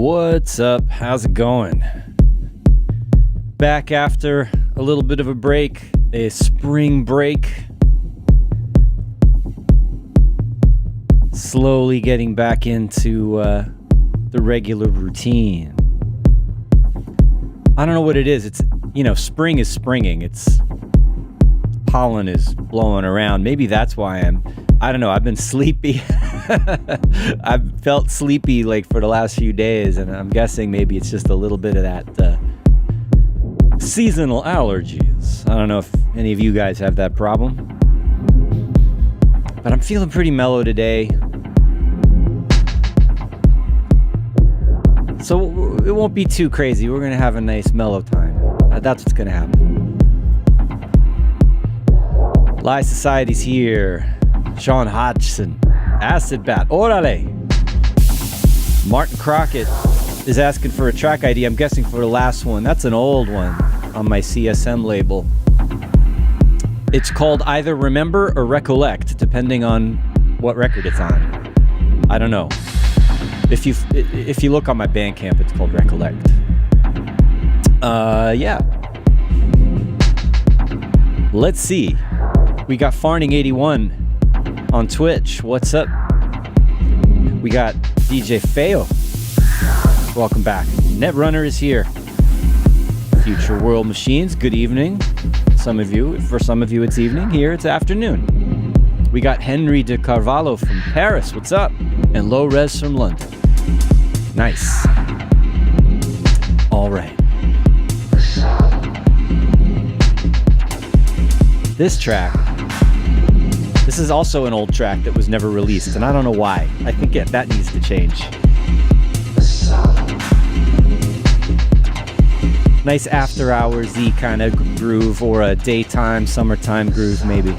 What's up? How's it going? Back after a little bit of a break, a spring break. Slowly getting back into the regular routine. I don't know what it is. It's, spring is springing. It's pollen is blowing around. Maybe that's why I don't know. I've been sleepy. I've felt sleepy like for the last few days, and I'm guessing maybe it's just a little bit of that seasonal allergies. I don't know if any of you guys have that problem, but I'm feeling pretty mellow today. So it won't be too crazy. We're going to have a nice mellow time. That's what's going to happen. Live Society's here. Sean Hodgson. Acid Bat. Orale. Martin Crockett is asking for a track ID. I'm guessing for the last one. That's an old one on my CSM label. It's called either Remember or Recollect, depending on what record it's on. I don't know. If you look on my Bandcamp, it's called Recollect. Yeah. Let's see. We got Farning81 on Twitch. What's up? We got DJ Feo. Welcome back. Netrunner is here. Future World Machines. Good evening. For some of you, it's evening. Here, it's afternoon. We got Henry de Carvalho from Paris. What's up? And Low Res from London. Nice. All right. This track. This is also an old track that was never released, and I don't know why. I think that needs to change. Nice after hours-y kind of groove, or a daytime, summertime groove, maybe.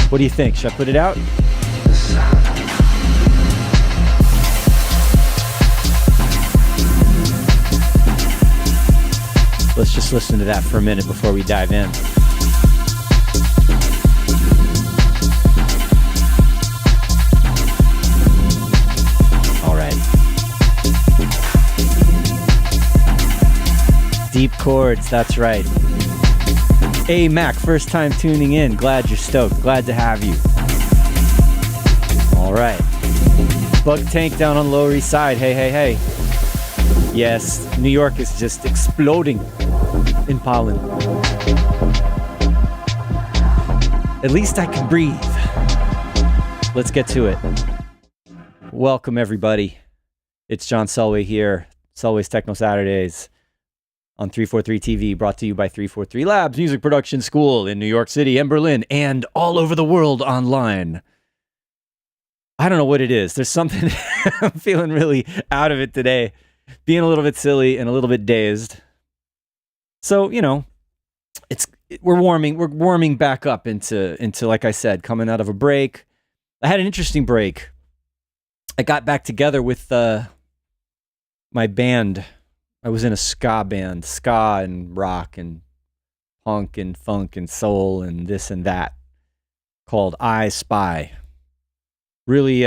What do you think? Should I put it out? Let's just listen to that for a minute before we dive in. Deep chords, that's right. Hey Mac, first time tuning in. Glad you're stoked. Glad to have you. All right. Bug Tank down on Lower East Side. Hey. Yes, New York is just exploding in pollen. At least I can breathe. Let's get to it. Welcome everybody. It's John Selway here. Selway's Techno Saturdays. On 343 TV, brought to you by 343 Labs Music Production School in New York City and Berlin, and all over the world online. I don't know what it is. There's something I'm feeling really out of it today, being a little bit silly and a little bit dazed. So we're warming back up into like I said, coming out of a break. I had an interesting break. I got back together with my band. I was in a ska band, ska and rock and punk and funk and soul and this and that, called I Spy. Really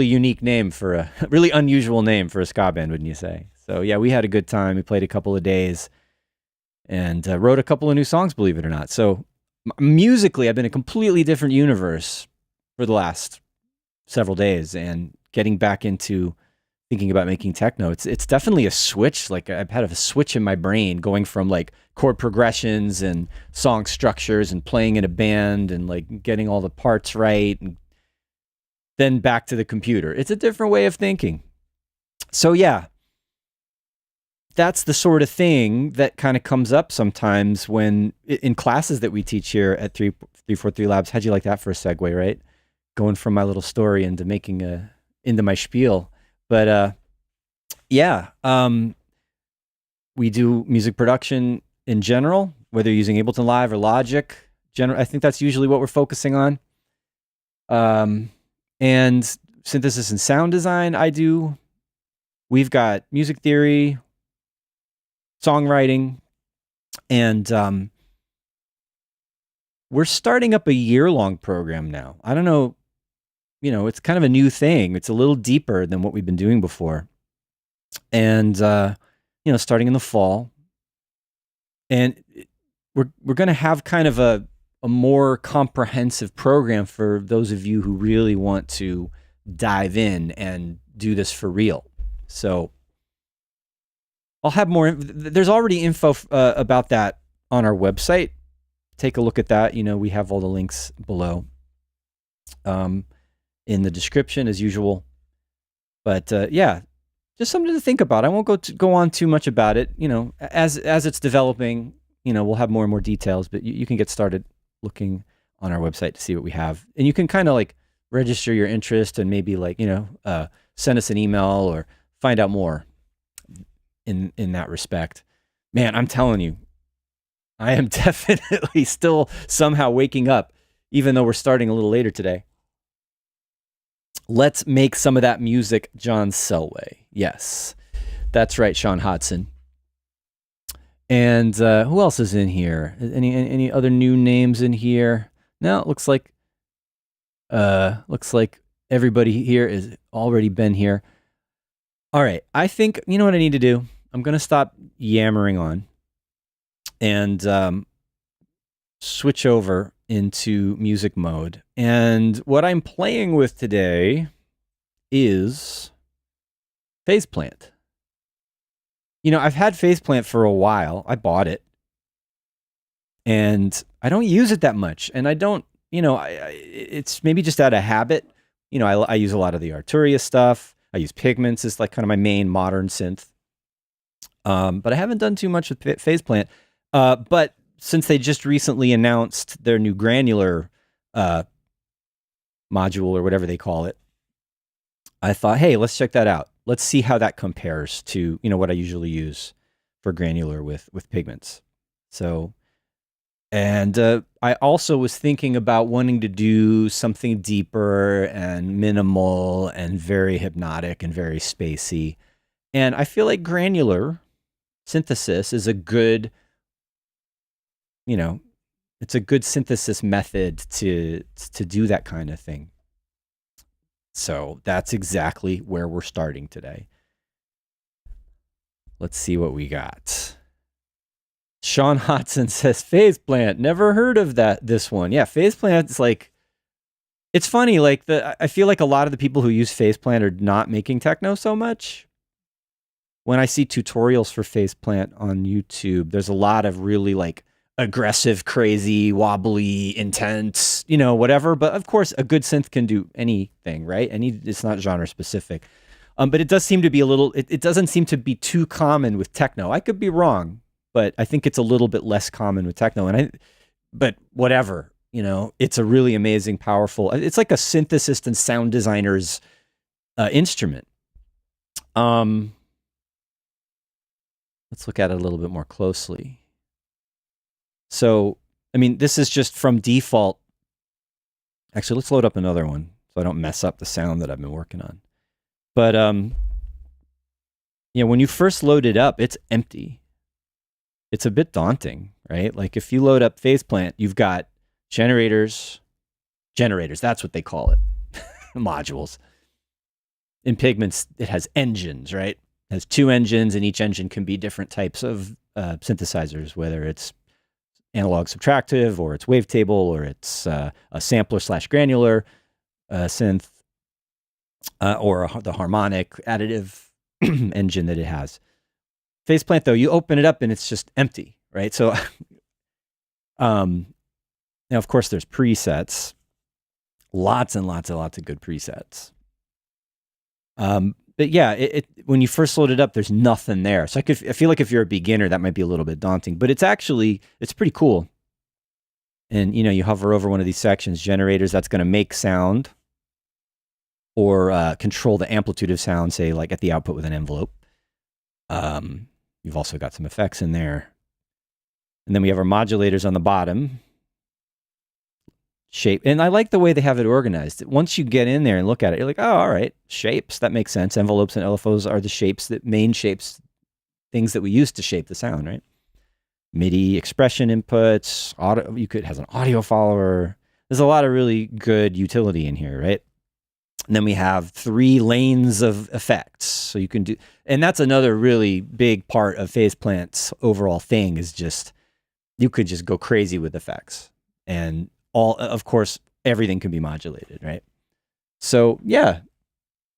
unique name for a really unusual name for a ska band, wouldn't you say? So yeah, we had a good time. We played a couple of days and wrote a couple of new songs, believe it or not. So musically, I've been in a completely different universe for the last several days, and getting back into thinking about making techno. It's definitely a switch. Like I've had a switch in my brain going from like chord progressions and song structures and playing in a band and like getting all the parts right, and then back to the computer. It's a different way of thinking. So yeah, that's the sort of thing that kind of comes up sometimes when in classes that we teach here at 343 Labs. How'd you like that for a segue, right? Going from my little story into into my spiel. But we do music production in general, whether you're using Ableton Live or Logic. I think that's usually what we're focusing on. And synthesis and sound design, I do. We've got music theory, songwriting, and we're starting up a year-long program now. I don't know. It's kind of a new thing. It's a little deeper than what we've been doing before. and starting in the fall, and we're going to have kind of a more comprehensive program for those of you who really want to dive in and do this for real. So I'll have more. There's already info about that on our website. Take a look at that. We have all the links below in the description as usual. But yeah, just something to think about. I won't go on too much about it. As it's developing, we'll have more and more details. But you can get started looking on our website to see what we have, and you can kind of like register your interest and maybe like send us an email or find out more in that respect. Man, I'm telling you, I am definitely still somehow waking up, even though we're starting a little later today. Let's make some of that music, John Selway. Yes, that's right, Sean Hodson. And who else is in here? Any other new names in here? No, it looks like everybody here is already been here. All right, I think you know what I need to do. I'm gonna stop yammering on and switch over into music mode. And what I'm playing with today is Phase Plant. I've had Phase Plant for a while. I bought it, and I don't use it that much. And I don't, it's maybe just out of habit. I use a lot of the Arturia stuff. I use Pigments as like kind of my main modern synth. But I haven't done too much with Phase Plant. But since they just recently announced their new granular module or whatever they call it, I thought, hey, let's check that out. Let's see how that compares to what I usually use for granular with Pigments. So, and I also was thinking about wanting to do something deeper and minimal and very hypnotic and very spacey. And I feel like granular synthesis is a good, it's a good synthesis method to do that kind of thing. So that's exactly where we're starting today. Let's see what we got. Sean Hodson says, Phase Plant, never heard of this one. Yeah, Phase Plant is like, it's funny, like I feel like a lot of the people who use Phase Plant are not making techno so much. When I see tutorials for Phase Plant on YouTube, there's a lot of really like aggressive, crazy, wobbly, intense, whatever. But of course, a good synth can do anything, right? It's not genre specific. But it does seem to be it doesn't seem to be too common with techno. I could be wrong, but I think it's a little bit less common with techno. But whatever, it's a really amazing, powerful, it's like a synthesist and sound designer's instrument. Let's look at it a little bit more closely. So, this is just from default. Actually, let's load up another one so I don't mess up the sound that I've been working on. But, when you first load it up, it's empty. It's a bit daunting, right? Like if you load up Phase Plant, you've got generators, that's what they call it, modules. In Pigments, it has engines, right? It has 2 engines, and each engine can be different types of synthesizers, whether it's analog subtractive, or it's wavetable, or it's a sampler / granular synth, or the harmonic additive engine that it has. Phase Plant, though, you open it up and it's just empty, right? So, now of course there's presets, lots and lots and lots of good presets. But yeah, when you first load it up, there's nothing there. So I feel like if you're a beginner, that might be a little bit daunting, but it's pretty cool. And you hover over one of these sections, generators, that's going to make sound or control the amplitude of sound, say like at the output with an envelope. You've also got some effects in there. And then we have our modulators on the bottom. Shape. And I like the way they have it organized. Once you get in there and look at it, you're like, oh, all right, shapes. That makes sense. Envelopes and LFOs are the shapes, main shapes, things that we use to shape the sound, right? MIDI expression inputs, has an audio follower. There's a lot of really good utility in here, right? And then we have 3 lanes of effects. So you can do, and that's another really big part of Phase Plant's overall thing is just, you could just go crazy with effects. And all, of course, everything can be modulated, right? So yeah,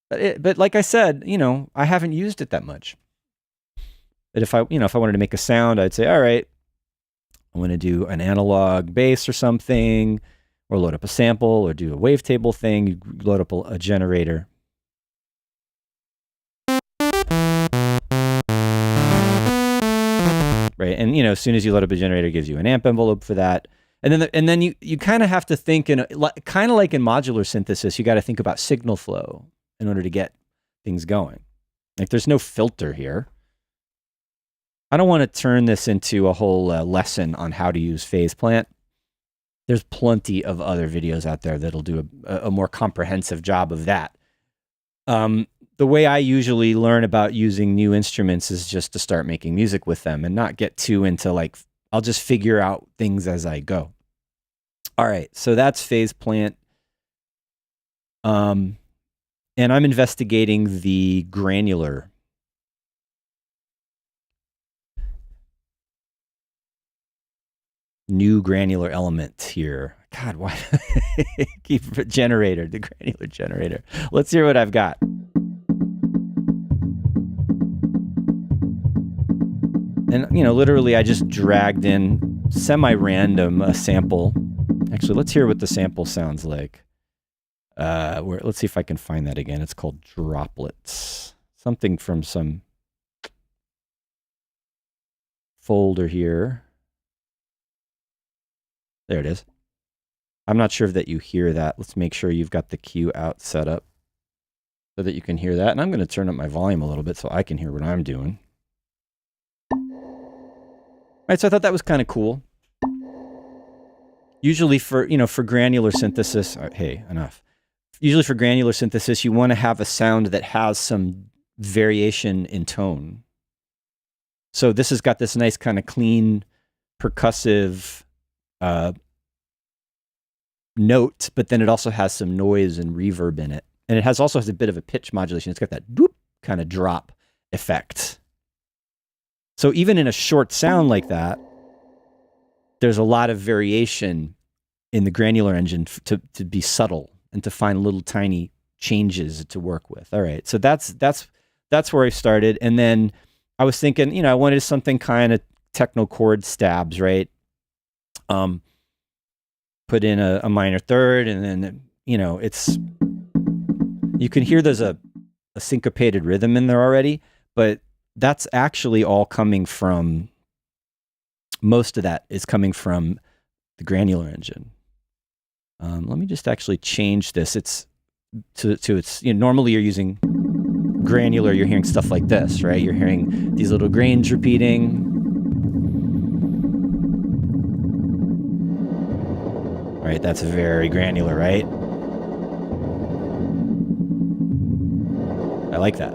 but like I said, you know, I haven't used it that much. But if I wanted to make a sound, I'd say, all right, I want to do an analog bass or something, or load up a sample, or do a wavetable thing. You load up a generator. Right, and you know, as soon as you load up a generator, it gives you an amp envelope for that. And then you kind of have to think in kind of like in modular synthesis, you got to think about signal flow in order to get things going. Like there's no filter here. I don't want to turn this into a whole lesson on how to use Phase Plant. There's plenty of other videos out there that'll do a more comprehensive job of that. The way I usually learn about using new instruments is just to start making music with them and not get too into like, I'll just figure out things as I go. All right, so that's Phase Plant. And I'm investigating the granular. New granular element here. God, why keep the generator, the granular generator. Let's hear what I've got. And, you know, literally I just dragged in semi-random a sample. Actually, let's hear what the sample sounds like. Let's see if I can find that again. It's called Droplets. Something from some folder here. There it is. I'm not sure that you hear that. Let's make sure you've got the cue out set up so that you can hear that. And I'm going to turn up my volume a little bit so I can hear what I'm doing. All right, so I thought that was kind of cool. Usually for granular synthesis, hey, enough. Usually for granular synthesis, you want to have a sound that has some variation in tone. So this has got this nice kind of clean, percussive note, but then it also has some noise and reverb in it. And it also has a bit of a pitch modulation. It's got that whoop kind of drop effect. So even in a short sound like that, there's a lot of variation in the granular engine to be subtle and to find little tiny changes to work with. All right, so that's where I started. And then I was thinking, you know, I wanted something kind of techno chord stabs, right? Put in a minor third, and then, you know, you can hear there's a syncopated rhythm in there already, but that's actually all coming from, most of that is coming from the granular engine. Let me just actually change this. It's to its, you know, normally you're using granular, you're hearing stuff like this, right? You're hearing these little grains repeating. Right, that's very granular, right? I like that.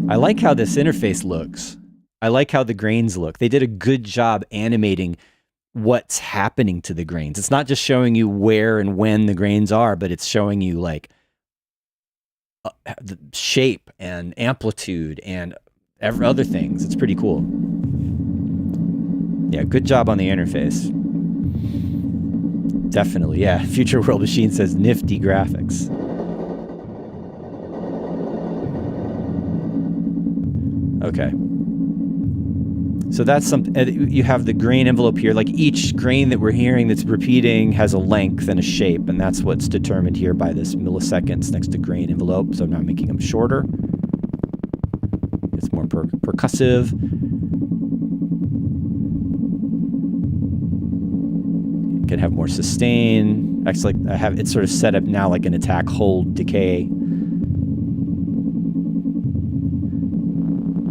I like how this interface looks. I like how the grains look. They did a good job animating what's happening to the grains. It's not just showing you where and when the grains are, but it's showing you like the shape and amplitude and other things. It's pretty cool. Yeah, good job on the interface. Definitely, yeah. Future World Machine says nifty graphics. Okay. So that's something. You have the grain envelope here. Like each grain that we're hearing that's repeating has a length and a shape, and that's what's determined here by this milliseconds next to grain envelope. So I'm now making them shorter. It's more percussive. You can have more sustain. Actually, I have it sort of set up now like an attack, hold, decay.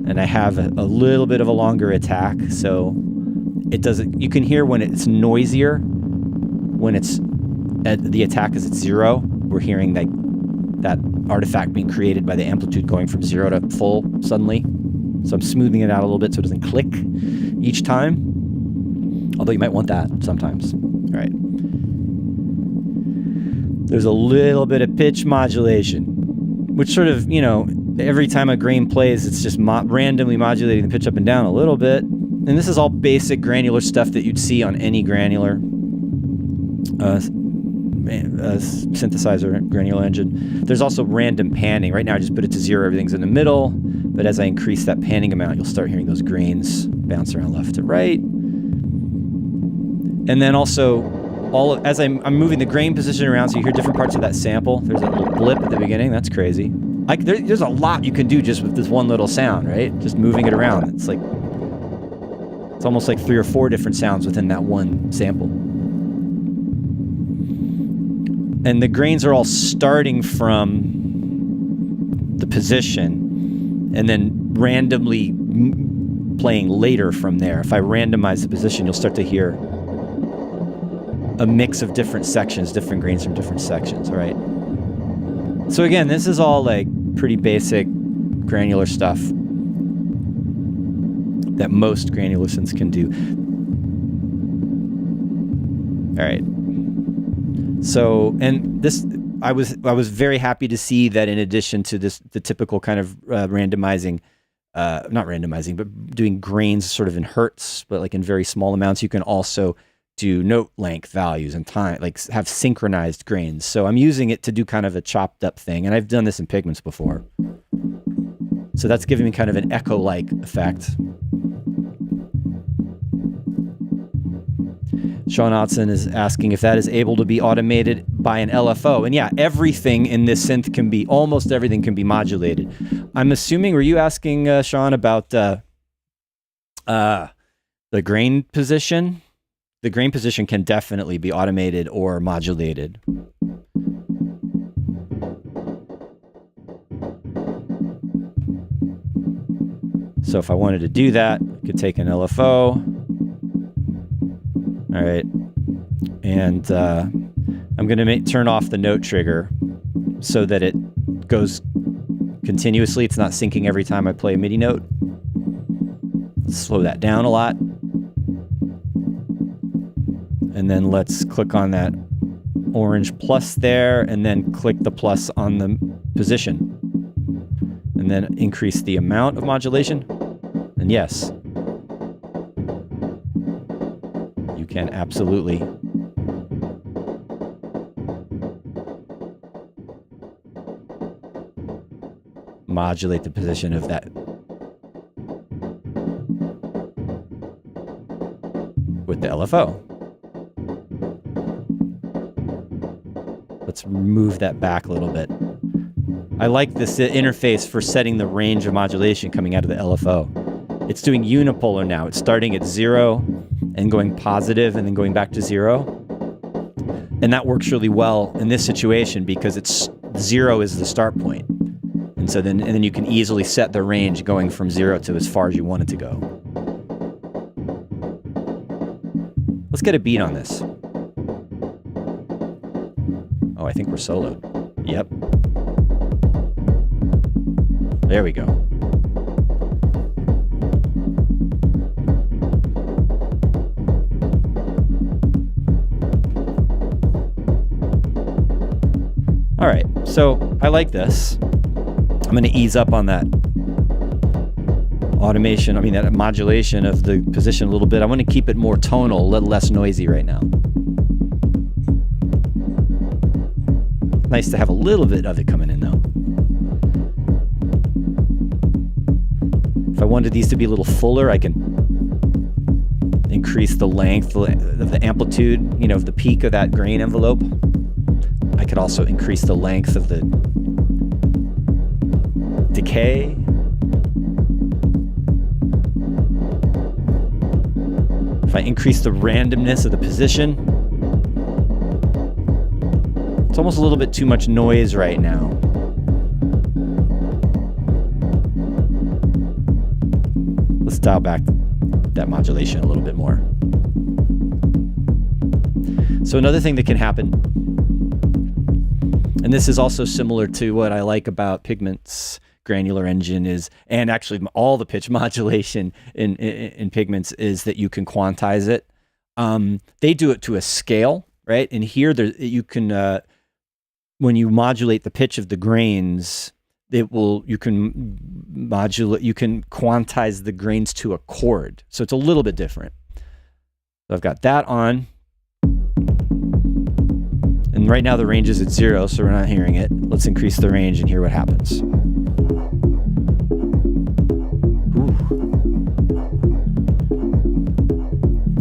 And I have a little bit of a longer attack, so it doesn't. You can hear when it's noisier, when it's the attack is at 0. We're hearing that artifact being created by the amplitude going from 0 to full suddenly. So I'm smoothing it out a little bit so it doesn't click each time. Although you might want that sometimes. All right. there's a little bit of pitch modulation, which sort of, every time a grain plays, it's just randomly modulating the pitch up and down a little bit. And this is all basic granular stuff that you'd see on any granular synthesizer, granular engine. There's also random panning. Right now I just put it to 0, everything's in the middle. But as I increase that panning amount, you'll start hearing those grains bounce around left to right. And then also, as I'm moving the grain position around, so you hear different parts of that sample. There's a little blip at the beginning. That's crazy. There's a lot you can do just with this one little sound, right? Just moving it around. It's almost like 3 or 4 different sounds within that one sample. And the grains are all starting from the position and then randomly playing later from there. If I randomize the position, you'll start to hear a mix of different sections, different grains from different sections, all right? So again, this is all like pretty basic granular stuff that most granular synths can do. All right. So, and this, I was very happy to see that in addition to the typical kind of randomizing, not randomizing, but doing grains sort of in hertz, but like in very small amounts, you can also do note length values and time, like have synchronized grains. So I'm using it to do kind of a chopped up thing. And I've done this in Pigments before. So that's giving me kind of an echo-like effect. Sean Otson is asking if that is able to be automated by an LFO. And yeah, everything in this synth almost everything can be modulated. I'm assuming, were you asking, Sean, about the grain position? The grain position can definitely be automated or modulated. So if I wanted to do that, I could take an LFO. All right, and I'm going to turn off the note trigger so that it goes continuously. It's not syncing every time I play a MIDI note. Let's slow that down a lot. And then let's click on that orange plus there, and then click the plus on the position. And then increase the amount of modulation. And yes, you can absolutely modulate the position of that with the LFO. Let's move that back a little bit. I like this interface for setting the range of modulation coming out of the LFO. It's doing unipolar now. It's starting at 0 and going positive and then going back to 0. And that works really well in this situation because 0 is the start point. And so then you can easily set the range going from 0 to as far as you want it to go. Let's get a beat on this. Oh, I think we're soloed. Yep. There we go. All right, so I like this. I'm going to ease up on that automation, that modulation of the position a little bit. I want to keep it more tonal, a little less noisy right now. Nice to have a little bit of it coming in though. If I wanted these to be a little fuller, I can increase the length of the amplitude, of the peak of that grain envelope. I could also increase the length of the decay. If I increase the randomness of the position, it's almost a little bit too much noise right now. Let's dial back that modulation a little bit more. So another thing that can happen, and this is also similar to what I like about Pigments granular engine and actually all the pitch modulation in Pigments is that you can quantize it. They do it to a scale, right? And here you can when you modulate the pitch of the grains, you can quantize the grains to a chord. So it's a little bit different. So I've got that on. And right now the range is at 0, so we're not hearing it. Let's increase the range and hear what happens. Ooh.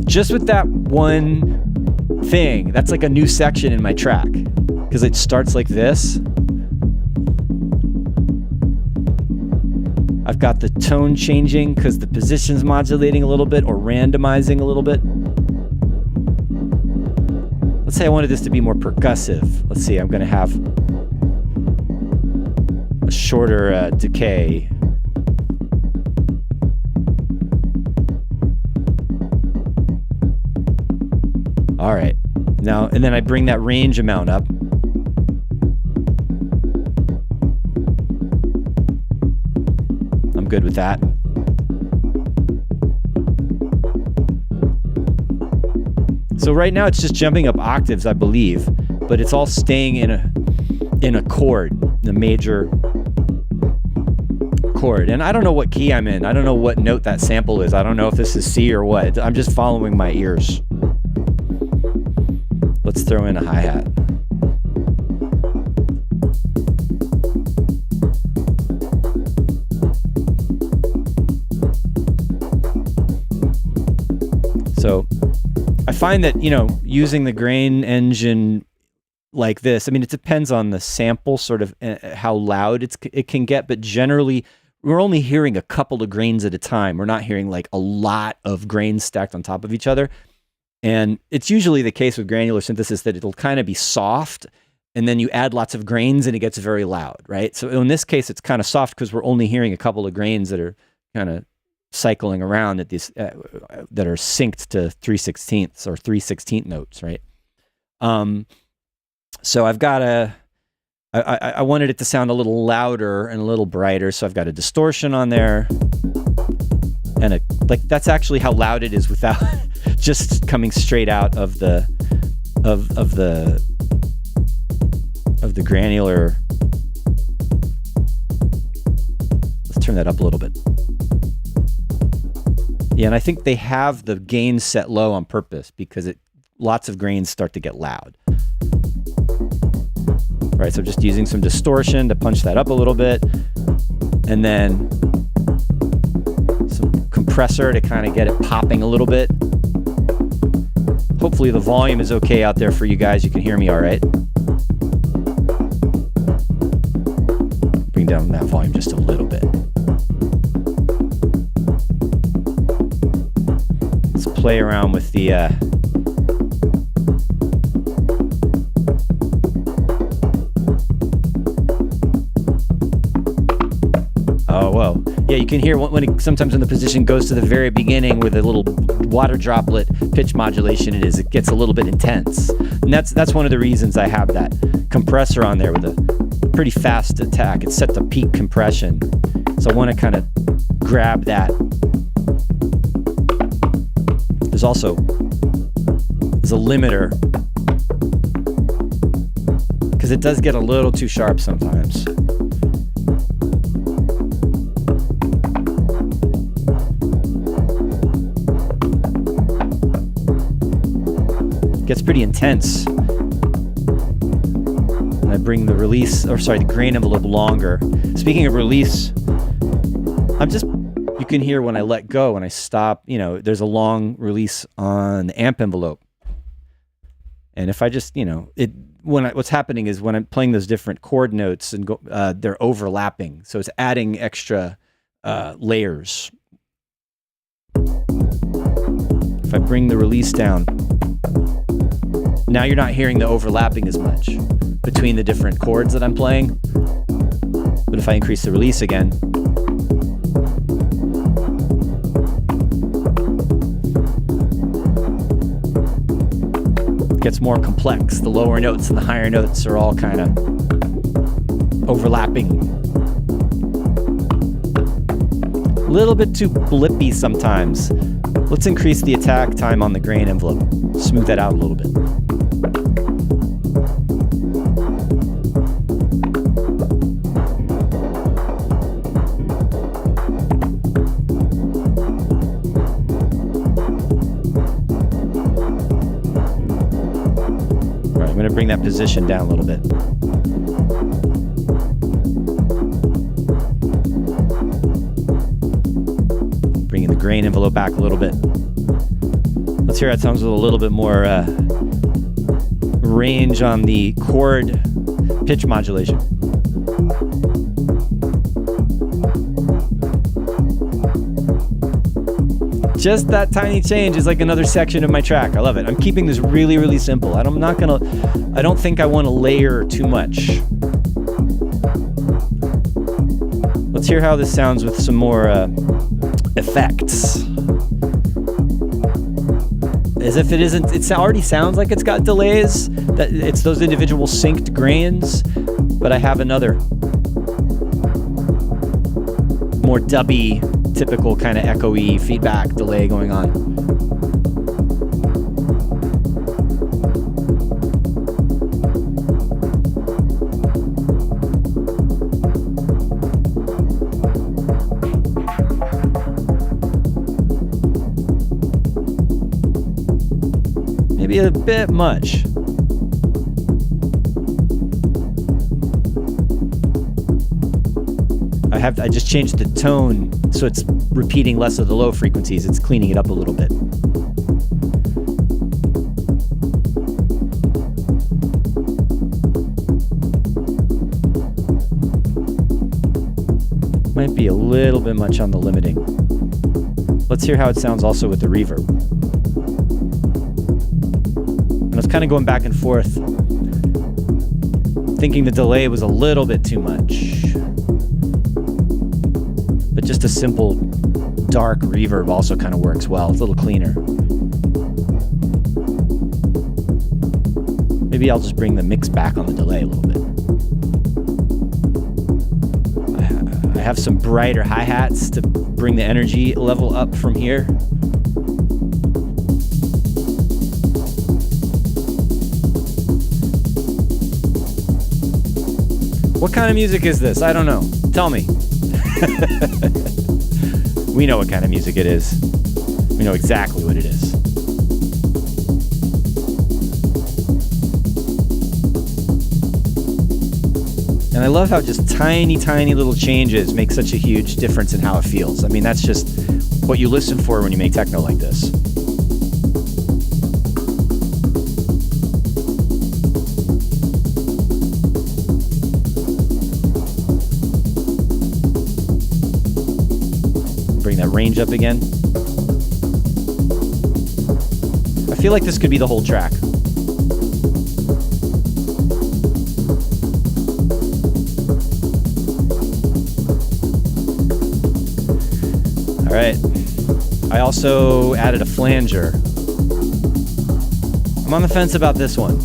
Just with that one thing, that's like a new section in my track, because it starts like this. I've got the tone changing because the position's modulating a little bit or randomizing a little bit. Let's say I wanted this to be more percussive. Let's see, I'm going to have a shorter decay. All right. Now, and then I bring that range amount up. I'm good with that. So right now it's just jumping up octaves, I believe, but it's all staying in a chord, the major chord. And I don't know what key I'm in. I don't know what note that sample is. I don't know if this is C or what. I'm just following my ears. Let's throw in a hi-hat. So I find that, using the grain engine like this, I mean, it depends on the sample, sort of how loud it can get, but generally we're only hearing a couple of grains at a time. We're not hearing like a lot of grains stacked on top of each other. And it's usually the case with granular synthesis that it'll kind of be soft, and then you add lots of grains and it gets very loud, right? So in this case, it's kind of soft because we're only hearing a couple of grains that are kind of cycling around at these that are synced to 3/16 or 3/16 notes, right? So I've got I wanted it to sound a little louder and a little brighter, so I've got a distortion on there, and that's actually how loud it is without just coming straight out of the granular. Let's turn that up a little bit. Yeah, and I think they have the gain set low on purpose because lots of grains start to get loud. All right, so just using some distortion to punch that up a little bit, and then some compressor to kind of get it popping a little bit. Hopefully the volume is okay out there for you guys. You can hear me all right. Bring down that volume just a little bit. Let's play around with the oh, whoa. Yeah, you can hear sometimes when the position goes to the very beginning with a little water droplet pitch modulation, it gets a little bit intense. And that's one of the reasons I have that compressor on there with a pretty fast attack. It's set to peak compression. So I want to kind of grab that. There's a limiter, because it does get a little too sharp sometimes. Gets pretty intense. And I bring the the grain envelope longer. Speaking of release, you can hear when I let go, when I stop, there's a long release on the amp envelope. And if I just, what's happening is when I'm playing those different chord notes and they're overlapping. So it's adding extra layers. If I bring the release down, now you're not hearing the overlapping as much between the different chords that I'm playing. But if I increase the release again, it gets more complex. The lower notes and the higher notes are all kind of overlapping. A little bit too blippy sometimes. Let's increase the attack time on the grain envelope. Smooth that out a little bit. that position down a little bit. Bringing the grain envelope back a little bit. Let's hear how it sounds with a little bit more range on the chord pitch modulation. Just that tiny change is like another section of my track. I love it. I'm keeping this really, really simple. I don't think I want to layer too much. Let's hear how this sounds with some more effects. As if it isn't, it already sounds like it's got delays, that it's those individual synced grains, but I have another more dubby, typical kind of echoey feedback delay going on. Maybe a bit much. I just changed the tone so it's repeating less of the low frequencies. It's cleaning it up a little bit. Might be a little bit much on the limiting. Let's hear how it sounds also with the reverb. And I was kind of going back and forth, thinking the delay was a little bit too much. But just a simple dark reverb also kind of works well. It's a little cleaner. Maybe I'll just bring the mix back on the delay a little bit. I have some brighter hi-hats to bring the energy level up from here. What kind of music is this? I don't know. Tell me. We know what kind of music it is. We know exactly what it is. And I love how just tiny, tiny little changes make such a huge difference in how it feels. I mean, that's just what you listen for when you make techno like this. Bring that range up again. I feel like this could be the whole track. All right. I also added a flanger. I'm on the fence about this one.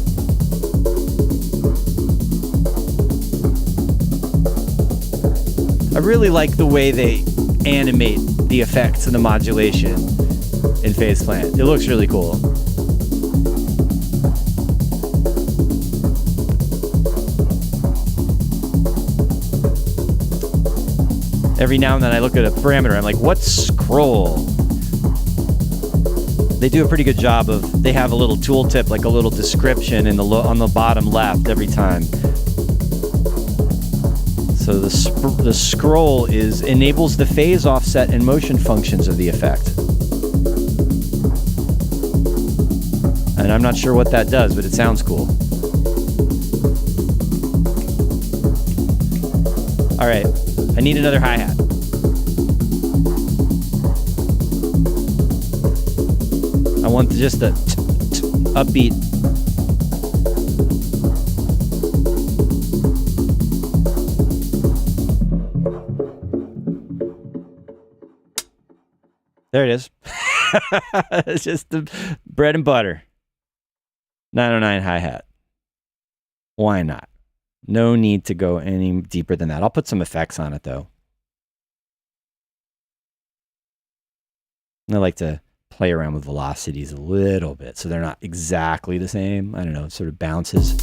I really like the way they animate the effects and the modulation in Phase Plant. It looks really cool. Every now and then I look at a parameter, I'm like, what's scroll? They do a pretty good job of, they have a little tooltip, like a little description in on the bottom left every time. So the scroll enables the phase offset and motion functions of the effect. And I'm not sure what that does, but it sounds cool. All right, I need another hi-hat. I want just a upbeat. There it is. It's just the bread and butter. 909 hi-hat. Why not? No need to go any deeper than that. I'll put some effects on it though. And I like to play around with velocities a little bit so they're not exactly the same. I don't know, it sort of bounces.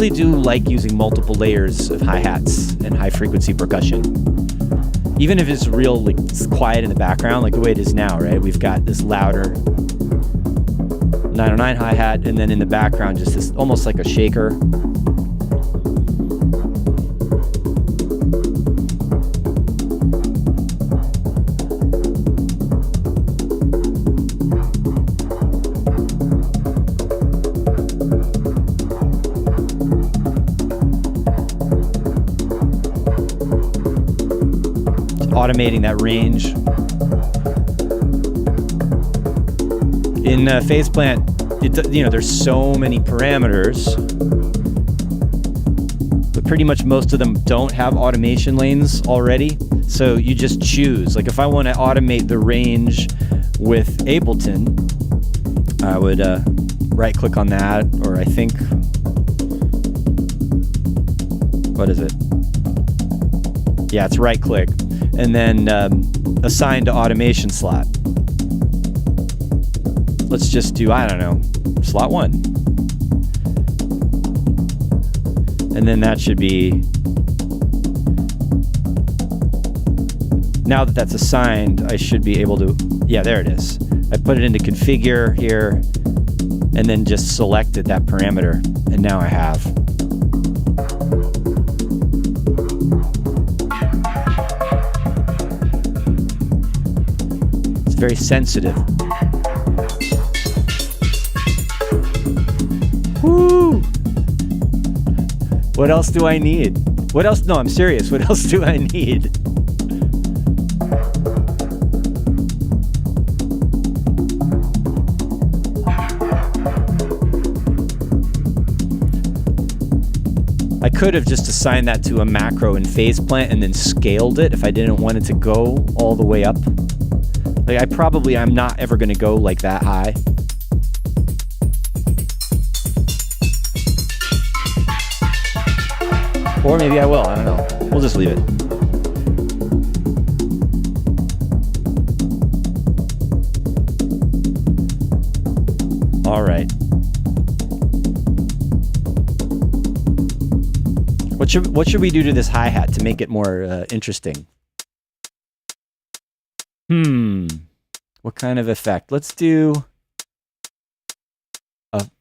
really do like using multiple layers of hi-hats and high-frequency percussion. Even if it's real like quiet in the background, like the way it is now, right? We've got this louder 909 hi-hat, and then in the background just this almost like a shaker. Automating that range. In Phase Plant, there's so many parameters, but pretty much most of them don't have automation lanes already. So you just choose. Like if I want to automate the range with Ableton, I would right click on that, or I think, what is it? Yeah, it's right click. And then assign to automation slot. Let's just do, I don't know, slot 1. And then that should be, now that that's assigned, I should be able to, yeah, there it is. I put it into configure here, and then just selected that parameter, and now I have. Very sensitive. Woo! What else do I need? What else? No, I'm serious. What else do I need? I could have just assigned that to a macro in Phase Plant and then scaled it if I didn't want it to go all the way up. Like I'm not ever going to go like that high. Or maybe I will, I don't know. We'll just leave it. All right. What should we do to this hi-hat to make it more interesting? What kind of effect? Let's do.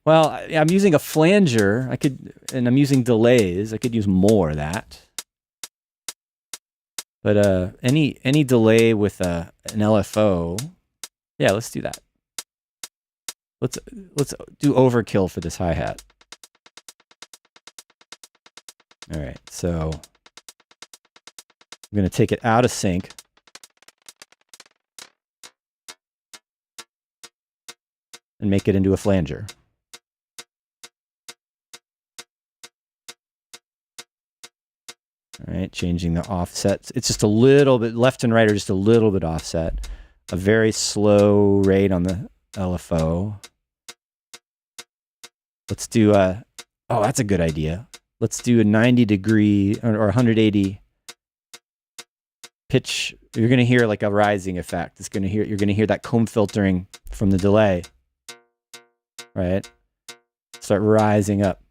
Well, I'm using a flanger. And I'm using delays. I could use more of that. But any delay with an LFO, yeah, let's do that. Let's do overkill for this hi-hat. All right, so I'm going to take it out of sync. And make it into a flanger. All right, changing the offsets. It's just a little bit, left and right are just a little bit offset. A very slow rate on the LFO. Let's do oh, that's a good idea. Let's do a 90-degree or 180 pitch. You're going to hear like a rising effect. You're going to hear that comb filtering from the delay. Right? Start rising up.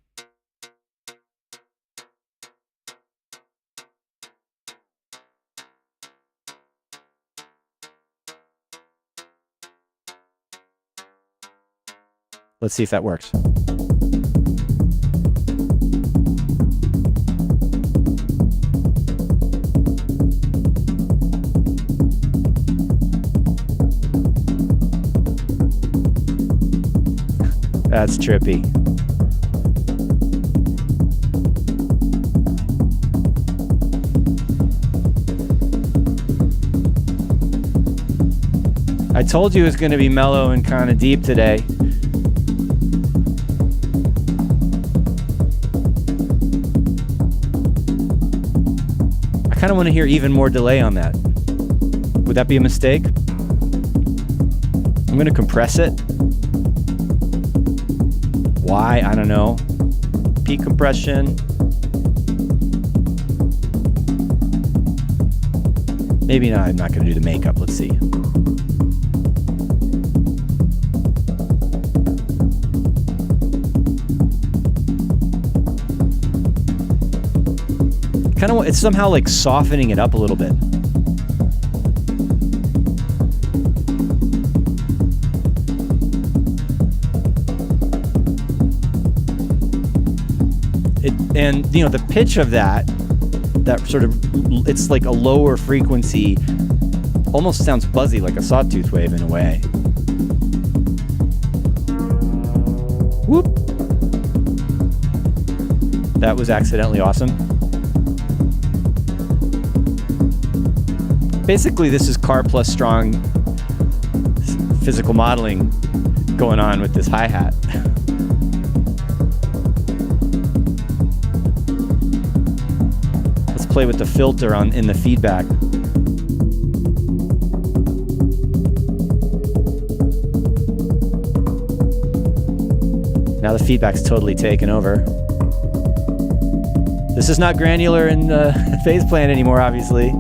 Let's see if that works. That's trippy. I told you it was going to be mellow and kind of deep today. I kind of want to hear even more delay on that. Would that be a mistake? I'm going to compress it. Why? I don't know. Peak compression. Maybe not. I'm not going to do the makeup. Let's see. Kind of, it's somehow like softening it up a little bit. And you know, the pitch of that sort of, it's like a lower frequency, almost sounds buzzy, like a sawtooth wave in a way. Whoop. That was accidentally awesome. Basically, this is Car plus Strong physical modeling going on with this hi-hat. Let's play with the filter in the feedback. Now the feedback's totally taken over. This is not granular in the phase plan anymore, obviously.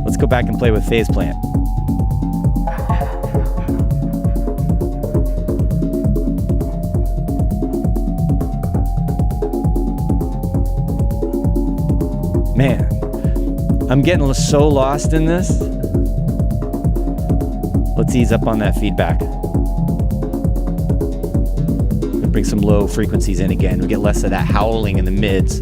Let's go back and play with phase plant. Man, I'm getting so lost in this. Let's ease up on that feedback. Bring some low frequencies in again. We get less of that howling in the mids.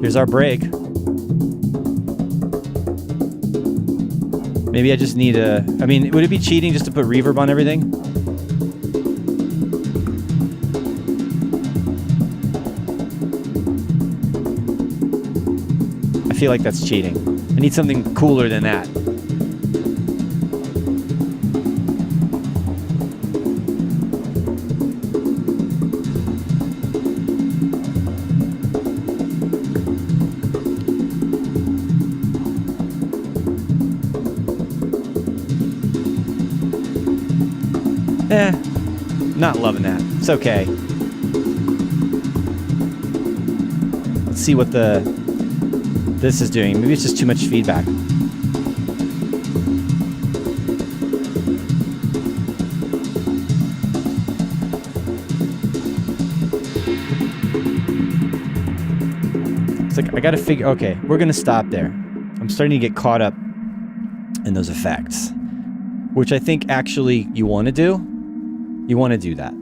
Here's our break. Maybe I just need I mean, would it be cheating just to put reverb on everything? I feel like that's cheating. I need something cooler than that. Not loving that. It's okay. Let's see what this is doing. Maybe it's just too much feedback. It's like, I gotta figure, okay, we're gonna stop there. I'm starting to get caught up in those effects, which I think actually you wanna do. You wanna do that.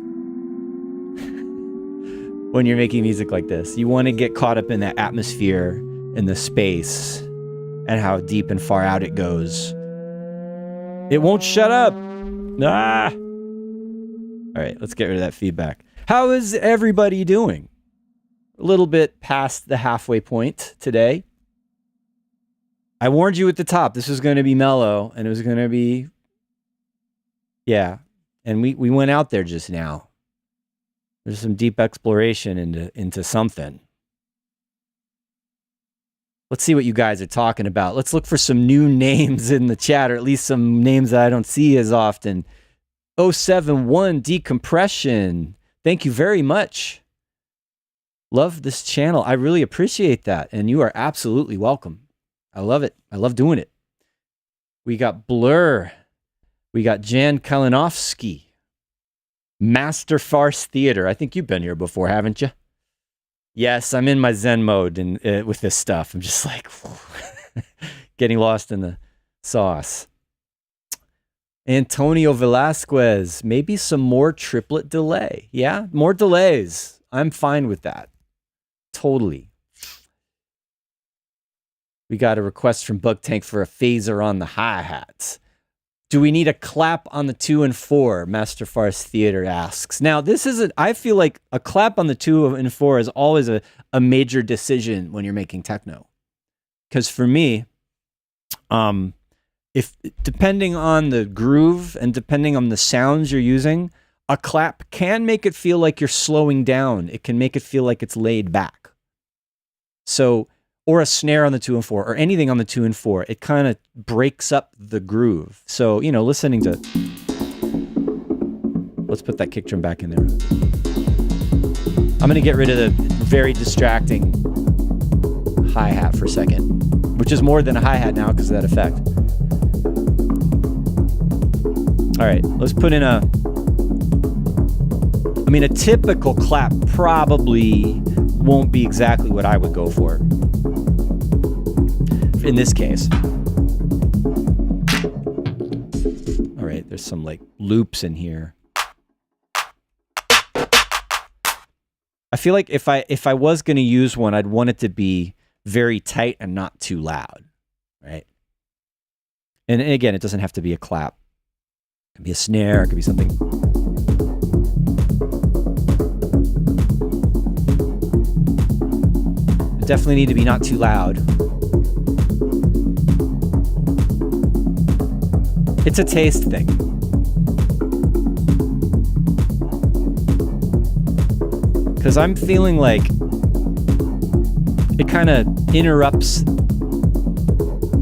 When you're making music like this, you wanna get caught up in that atmosphere, in the space, and how deep and far out it goes. It won't shut up. Ah. All right, let's get rid of that feedback. How is everybody doing? A little bit past the halfway point today. I warned you at the top, this was going to be mellow, and it was going to be, yeah. And we went out there just now. There's some deep exploration into something. Let's see what you guys are talking about. Let's look for some new names in the chat, or at least some names that I don't see as often. 071 Decompression. Thank you very much. Love this channel. I really appreciate that. And you are absolutely welcome. I love it. I love doing it. We got Blur. We got Jan Kalinowski. Master Farce Theater. I think you've been here before, haven't you? Yes, I'm in my Zen mode and with this stuff. I'm just like getting lost in the sauce. Antonio Velasquez, maybe some more triplet delay. Yeah, more delays. I'm fine with that. Totally. We got a request from Bug Tank for a phaser on the hi-hats. Do we need a clap on the 2 and 4? Master Farce Theater asks. Now, this isn't, I feel like a clap on the 2 and 4 is always a major decision when you're making techno. Because for me, if depending on the groove and depending on the sounds you're using, a clap can make it feel like you're slowing down. It can make it feel like it's laid back. So, or a snare on the 2 and 4, or anything on the 2 and 4, it kind of breaks up the groove. So, you know, listening to, let's put that kick drum back in there. I'm going to get rid of the very distracting hi-hat for a second, which is more than a hi-hat now because of that effect. All right, let's put in a typical clap probably won't be exactly what I would go for in this case. All right, there's some like loops in here. I feel like if I was going to use one, I'd want it to be very tight and not too loud, right? And again, it doesn't have to be a clap. It could be a snare, it could be something. It definitely need to be not too loud. It's a taste thing. Because I'm feeling like it kind of interrupts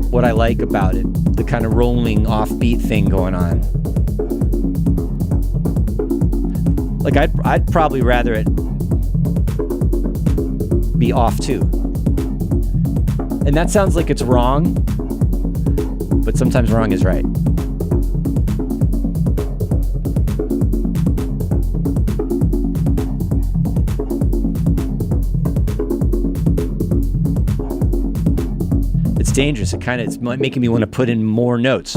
what I like about it. The kind of rolling offbeat thing going on. Like I'd probably rather it be off too. And that sounds like it's wrong, but sometimes wrong is right. It's dangerous. It's making me want to put in more notes.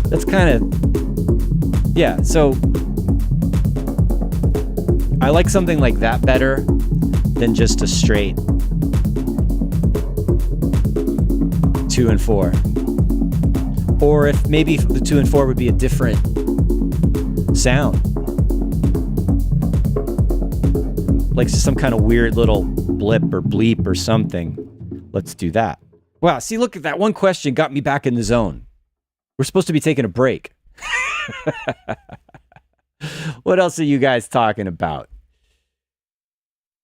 That's kind of, yeah, so I like something like that better than just a straight 2 and 4. Or if maybe the 2 and 4 would be a different sound. Like some kind of weird little blip or bleep or something. Let's do that. Wow, see, look at that. One question got me back in the zone. We're supposed to be taking a break. What else are you guys talking about?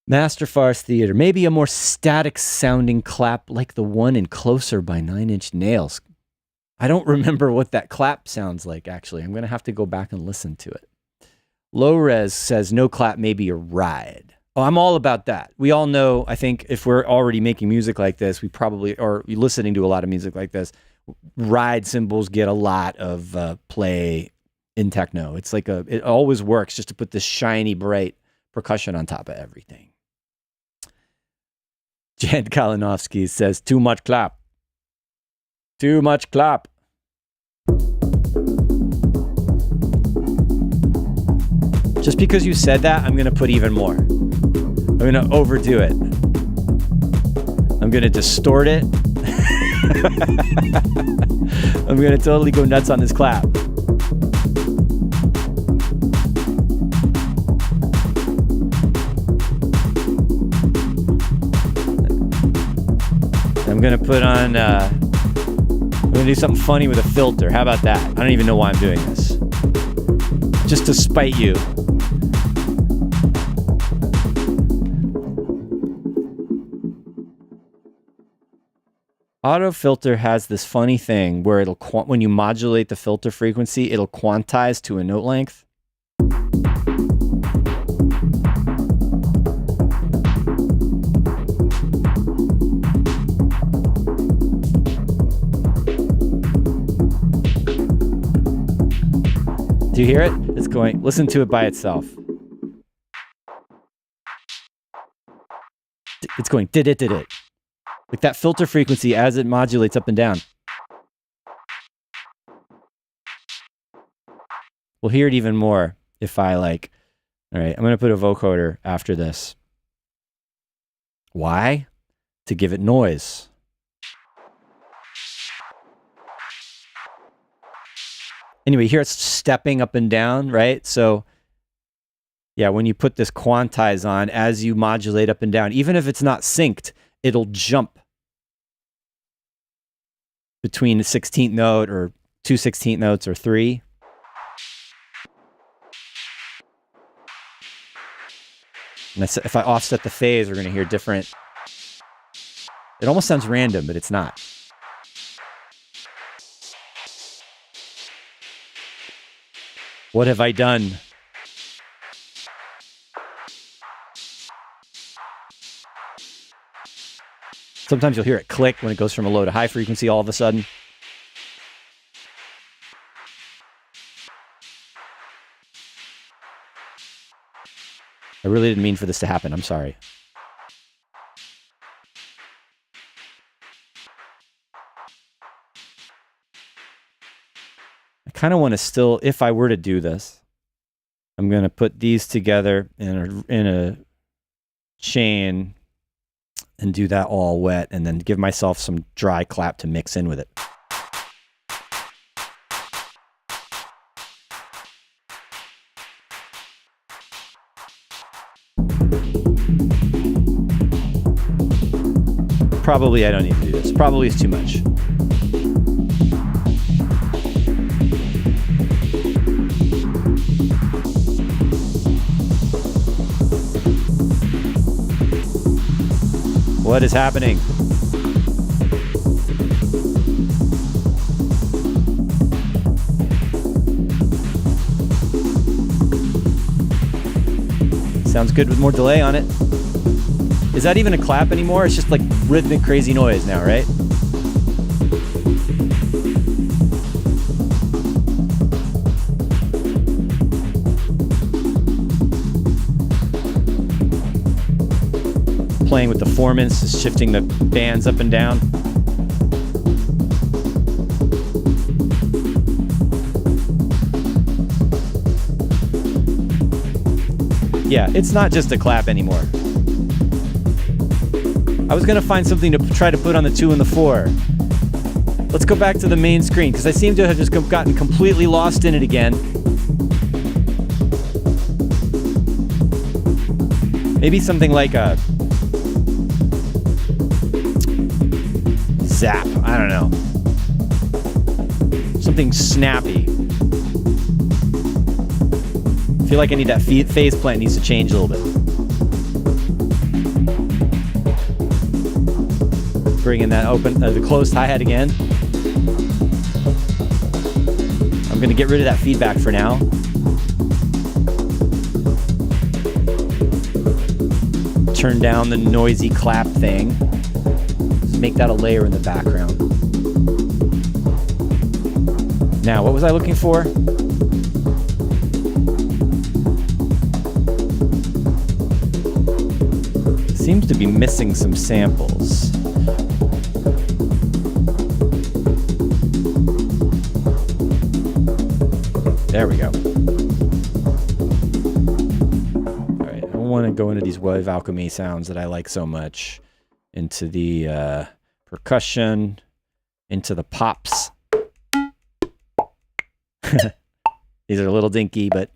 Master Farce Theater. Maybe a more static sounding clap like the one in Closer by 9 Inch Nails. I don't remember what that clap sounds like, actually. I'm going to have to go back and listen to it. Low Res says no clap, maybe a ride. Oh, I'm all about that. We all know, I think, if we're already making music like this, we probably are listening to a lot of music like this. Ride cymbals get a lot of play in techno. It's like it always works just to put this shiny, bright percussion on top of everything. Jan Kalinowski says, too much clap. Too much clap. Just because you said that, I'm going to put even more. I'm going to overdo it. I'm going to distort it. I'm going to totally go nuts on this clap. I'm going to put on... I'm going to do something funny with a filter. How about that? I don't even know why I'm doing this. Just to spite you. Auto filter has this funny thing where it'll when you modulate the filter frequency, it'll quantize to a note length. Do you hear it? It's going, listen to it by itself. It's going, did it. Like that filter frequency as it modulates up and down. We'll hear it even more if I like, all right, I'm going to put a vocoder after this. Why? To give it noise. Anyway, here it's stepping up and down, right? So yeah, when you put this quantize on, as you modulate up and down, even if it's not synced, it'll jump between the 16th note or 2 16th notes or 3. And if I offset the phase, we're going to hear different. It almost sounds random, but it's not. What have I done? Sometimes you'll hear it click when it goes from a low to high frequency all of a sudden. I really didn't mean for this to happen. I'm sorry. I kind of want to still, if I were to do this, I'm going to put these together in a chain and do that all wet and then give myself some dry clap to mix in with it. Probably I don't need to do this. Probably is too much. What is happening? Sounds good with more delay on it. Is that even a clap anymore? It's just like rhythmic, crazy noise now, right? Playing with the formants, shifting the bands up and down. Yeah, it's not just a clap anymore. I was gonna find something to try to put on the 2 and the 4. Let's go back to the main screen, because I seem to have just gotten completely lost in it again. Maybe something like a zap, I don't know. Something snappy. I feel like I need that phase plant needs to change a little bit. Bring in that open, the closed hi-hat again. I'm gonna get rid of that feedback for now. Turn down the noisy clap thing. Just make that a layer in the background. Now, what was I looking for? Seems to be missing some samples. There we go. All right, I want to go into these wave alchemy sounds that I like so much, into the percussion, into the pops. These are a little dinky, but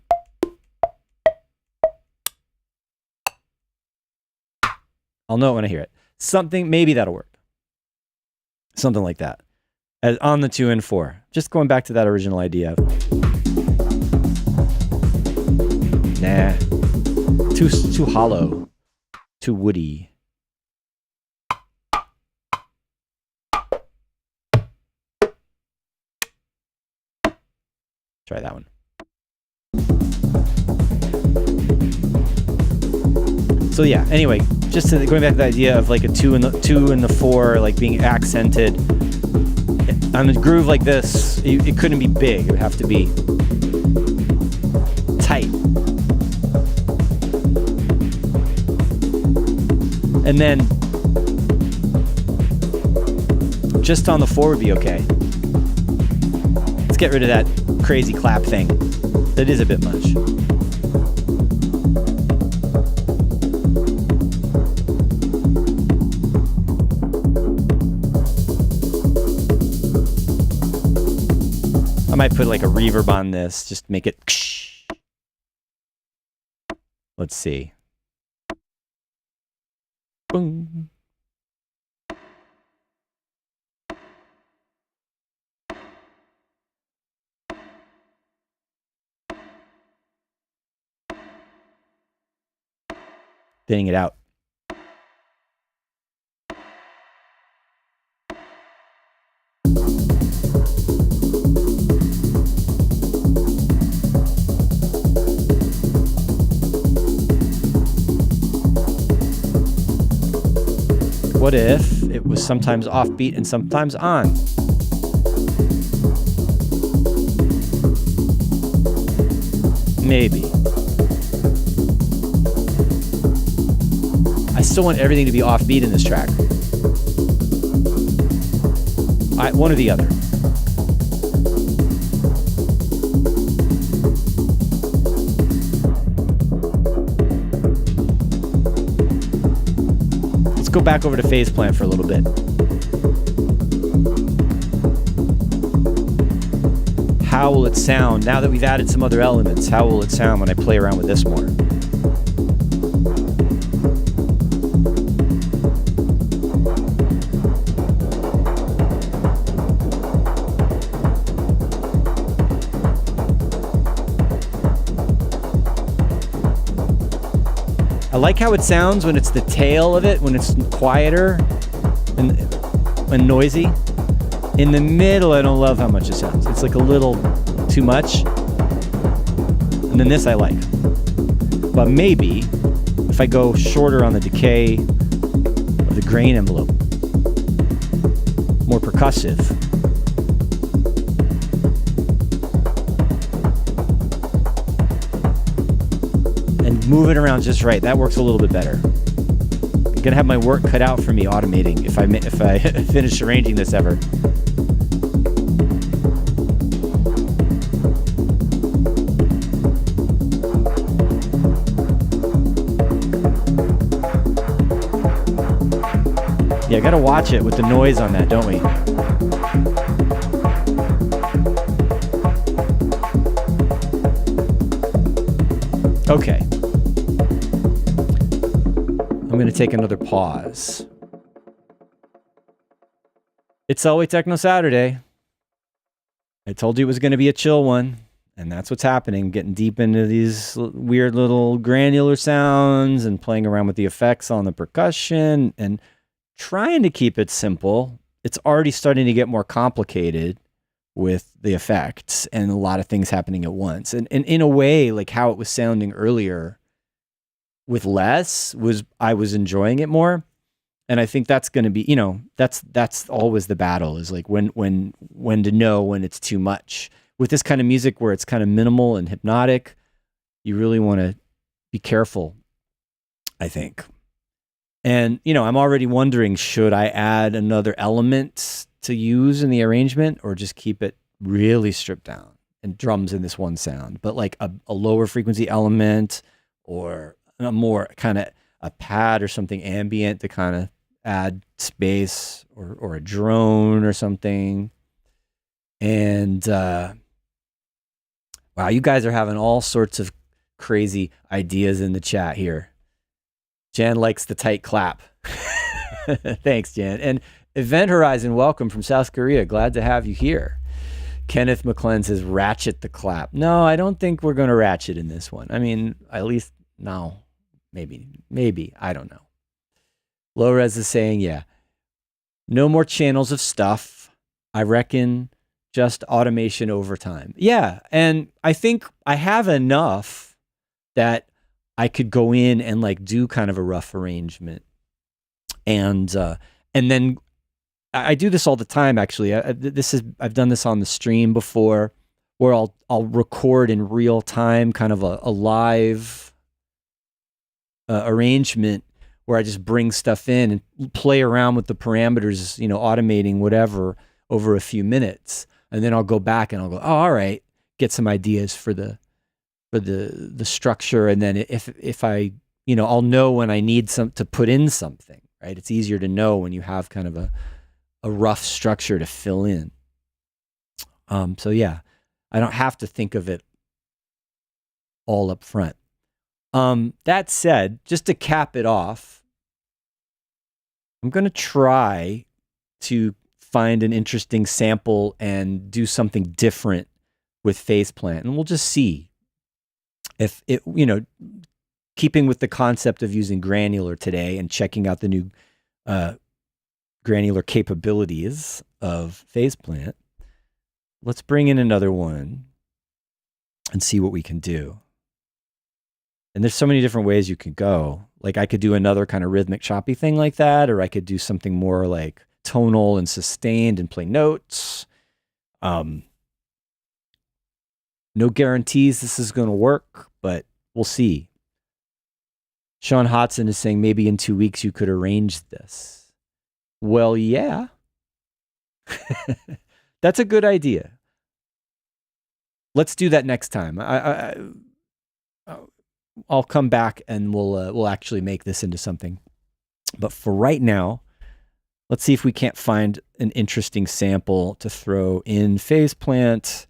I'll know it when I hear it. Something, maybe that'll work. Something like that. On the 2 and 4. Just going back to that original idea. Nah. Too hollow. Too woody. Try that one. So yeah, anyway, just going back to the idea of like a 2 and the 4 like being accented. On a groove like this, it couldn't be big. It would have to be tight. And then just on the 4 would be okay. Let's get rid of that crazy clap thing. That is a bit much. I might put like a reverb on this, just make it. Let's see. Boom. Thinning it out. What if it was sometimes offbeat and sometimes on? Maybe. I still want everything to be offbeat in this track. One or the other. Let's go back over to phase plant for a little bit. How will it sound now that we've added some other elements? How will it sound when I play around with this more? I like how it sounds when it's the tail of it, when it's quieter and noisy. In the middle, I don't love how much it sounds. It's like a little too much. And then this I like. But maybe if I go shorter on the decay of the grain envelope, more percussive, and move it around just right, that works a little bit better. I'm gonna have my work cut out for me automating if I finish arranging this ever. Yeah, gotta watch it with the noise on that, don't we? Okay. I'm gonna take another pause. It's Selway Techno Saturday. I told you it was gonna be a chill one, and that's what's happening. Getting deep into these weird little granular sounds and playing around with the effects on the percussion and trying to keep it simple. It's already starting to get more complicated with the effects and a lot of things happening at once. And in a way, like how it was sounding earlier with less I was enjoying it more. And I think that's going to be, that's always the battle, is like when to know when it's too much. With this kind of music where it's kind of minimal and hypnotic, you really want to be careful, I think. And, I'm already wondering, should I add another element to use in the arrangement or just keep it really stripped down and drums in this one sound, but like a lower frequency element or a more kind of a pad or something ambient to kind of add space or a drone or something. And, wow, you guys are having all sorts of crazy ideas in the chat here. Jan likes the tight clap. Thanks, Jan. And Event Horizon, welcome from South Korea. Glad to have you here. Kenneth McClellan says, ratchet the clap. No, I don't think we're going to ratchet in this one. I mean, at least, no. Maybe. I don't know. Lorez is saying, yeah. No more channels of stuff. I reckon just automation over time. Yeah, and I think I have enough that I could go in and like do kind of a rough arrangement, and then I do this all the time. Actually, I've done this on the stream before, where I'll record in real time, kind of a live arrangement where I just bring stuff in and play around with the parameters, automating whatever over a few minutes, and then I'll go back and I'll go, oh, all right, get some ideas for the structure, and then if I I'll know when I need to put in something, right? It's easier to know when you have kind of a rough structure to fill in. So yeah, I don't have to think of it all up front. That said, just to cap it off, I'm going to try to find an interesting sample and do something different with phase plant, and we'll just see if it, keeping with the concept of using granular today and checking out the new granular capabilities of phase plant. Let's bring in another one and see what we can do. And there's so many different ways you could go. Like I could do another kind of rhythmic choppy thing like that, or I could do something more like tonal and sustained and play notes. No guarantees this is going to work, but we'll see. Sean Hodson is saying maybe in 2 weeks you could arrange this. Well, yeah. That's a good idea. Let's do that next time. I'll come back and we'll actually make this into something. But for right now, let's see if we can't find an interesting sample to throw in Phase Plant,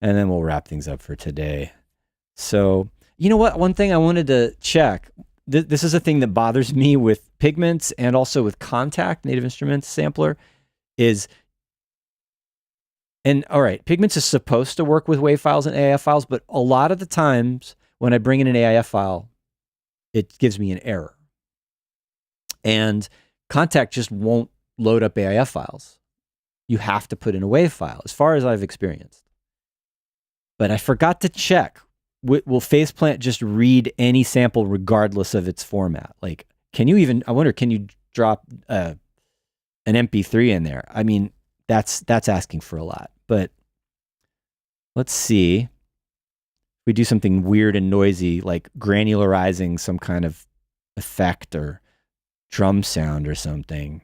and then we'll wrap things up for today. So, you know what? One thing I wanted to check. This is a thing that bothers me with Pigments and also with Contact, Native Instruments sampler, is, and all right, Pigments is supposed to work with WAV files and AIF files, but a lot of the times when I bring in an AIF file, it gives me an error. And Contact just won't load up AIF files. You have to put in a WAV file, as far as I've experienced. But I forgot to check. Will Phase Plant just read any sample regardless of its format? Like, can you even, I wonder, can you drop an MP3 in there? I mean, that's asking for a lot. But let's see. We do something weird and noisy, like granularizing some kind of effect or drum sound or something.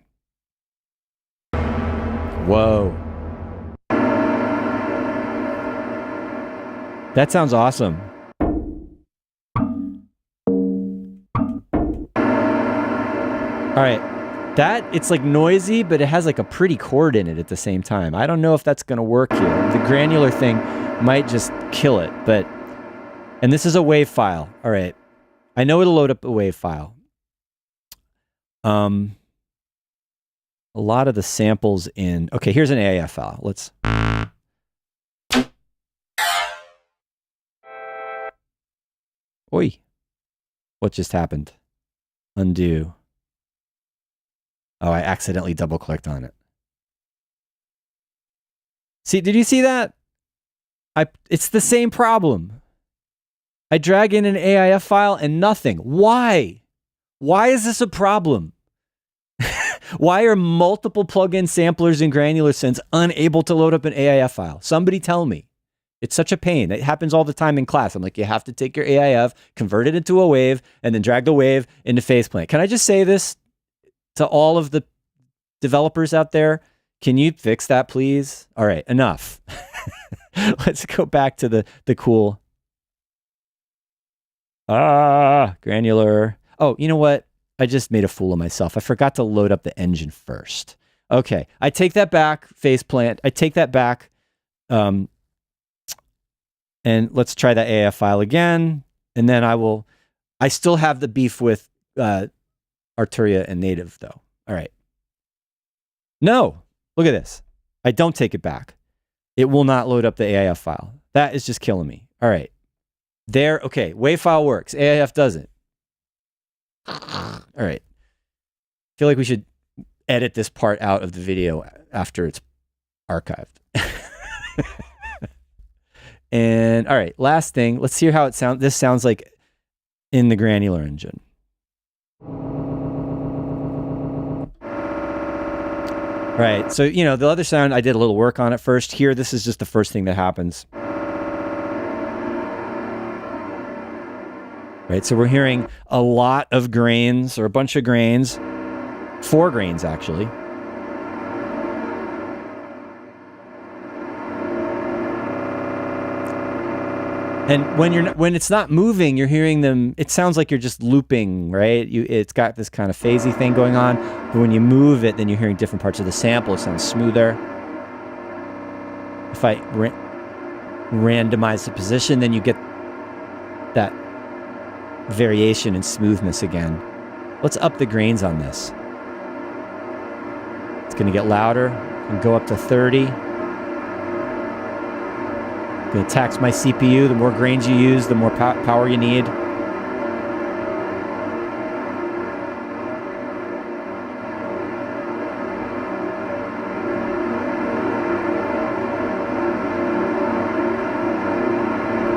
Whoa. That sounds awesome. All right. That, it's like noisy, but it has like a pretty chord in it at the same time. I don't know if that's going to work here. The granular thing might just kill it, but, and this is a WAV file. All right. I know it'll load up a WAV file. A lot of the samples in, okay, here's an AIF file. Let's, oi, what just happened? Undo. Oh, I accidentally double-clicked on it. See, did you see that? It's the same problem. I drag in an AIF file and nothing. Why? Why is this a problem? Why are multiple plugin samplers in Granular Sense unable to load up an AIF file? Somebody tell me. It's such a pain. It happens all the time in class. I'm like, you have to take your AIF, convert it into a WAV, and then drag the WAV into Phase Plant. Can I just say this to all of the developers out there? Can you fix that, please? All right, enough. Let's go back to the cool. Granular. Oh, you know what? I just made a fool of myself. I forgot to load up the engine first. Okay, I take that back, Phase Plant. I take that back. And let's try that AIF file again. And then I still have the beef with Arturia and Native though. All right. No, look at this. I don't take it back. It will not load up the AIF file. That is just killing me. All right. There, okay, WAV file works. AIF doesn't. All right. I feel like we should edit this part out of the video after it's archived. And all right, last thing. Let's hear how it sounds. This sounds like in the granular engine. All right, so, you know, the other sound, I did a little work on it first. Here, this is just the first thing that happens. Right, so we're hearing a lot of grains, or a bunch of grains. 4 grains, actually. And when it's not moving, you're hearing them. It sounds like you're just looping, right? It's got this kind of phasey thing going on. But when you move it, then you're hearing different parts of the sample. It sounds smoother. If I randomize the position, then you get that variation and smoothness again. Let's up the grains on this. It's going to get louder and go up to 30. Going to tax my CPU. The more grains you use, the more power you need.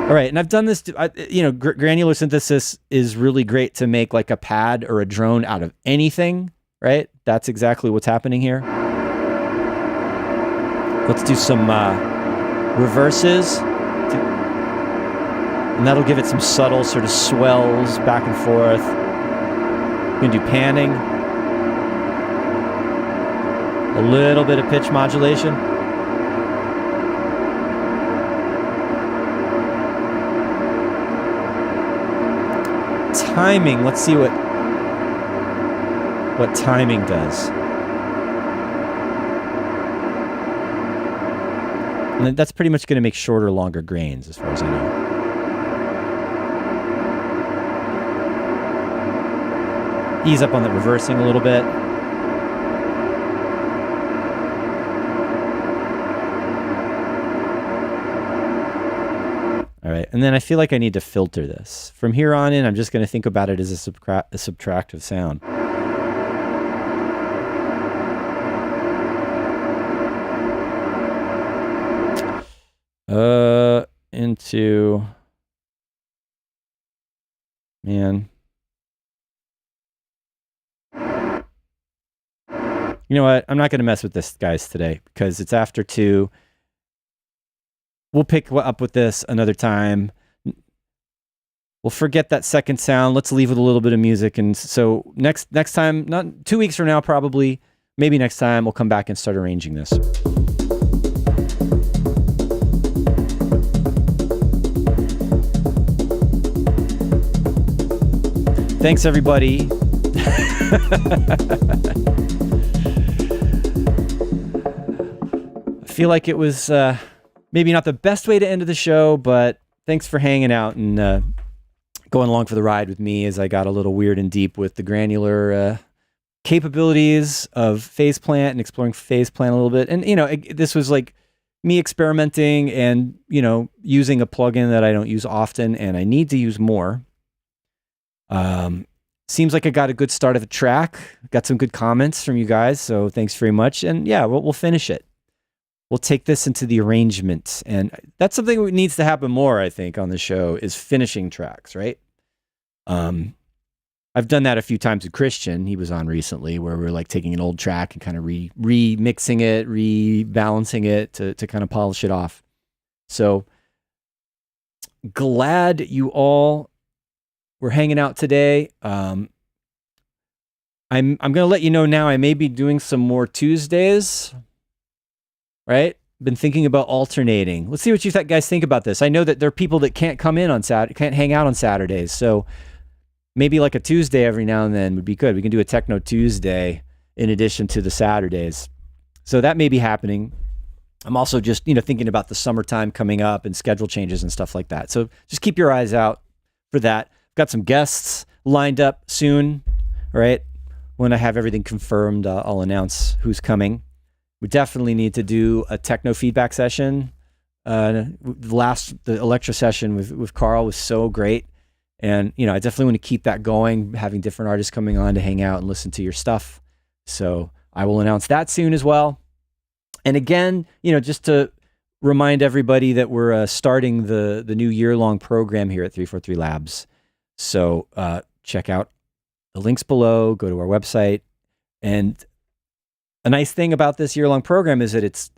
All right, and I've done this, granular synthesis is really great to make like a pad or a drone out of anything, right? That's exactly what's happening here. Let's do some reverses. And that'll give it some subtle sort of swells back and forth. We're gonna do panning. A little bit of pitch modulation. Timing, let's see what timing does. And that's pretty much going to make shorter, longer grains, as far as I know. Ease up on the reversing a little bit. All right, and then I feel like I need to filter this. From here on in, I'm just going to think about it as a subtractive sound. Into... Man. You know what? I'm not going to mess with this, guys, today, because it's after 2. We'll pick up with this another time. We'll forget that second sound. Let's leave with a little bit of music. And so next time, not 2 weeks from now, probably, maybe next time, we'll come back and start arranging this. Thanks, everybody. I feel like it was... maybe not the best way to end the show, but thanks for hanging out and going along for the ride with me as I got a little weird and deep with the granular capabilities of phase plant and exploring phase plant a little bit. And, this was like me experimenting and, using a plugin that I don't use often and I need to use more. Seems like I got a good start of the track. Got some good comments from you guys, so thanks very much. And yeah, we'll finish it. We'll take this into the arrangement, and that's something that needs to happen more, I think, on the show, is finishing tracks, right? I've done that a few times with Christian. He was on recently, where we're like taking an old track and kind of remixing it, rebalancing it to kind of polish it off. So glad you all were hanging out today. I'm going to let you know now, I may be doing some more Tuesdays. Right? Been thinking about alternating. Let's see what you guys think about this. I know that there are people that can't come in on Saturday, can't hang out on Saturdays. So maybe like a Tuesday every now and then would be good. We can do a Techno Tuesday in addition to the Saturdays. So that may be happening. I'm also just, thinking about the summertime coming up and schedule changes and stuff like that. So just keep your eyes out for that. Got some guests lined up soon. All right. When I have everything confirmed, I'll announce who's coming. We definitely need to do a techno feedback session. The Electra session with Carl was so great. And, I definitely want to keep that going, having different artists coming on to hang out and listen to your stuff. So I will announce that soon as well. And again, just to remind everybody that we're starting the new year-long program here at 343 Labs. So check out the links below, go to our website, and a nice thing about this year-long program is that it's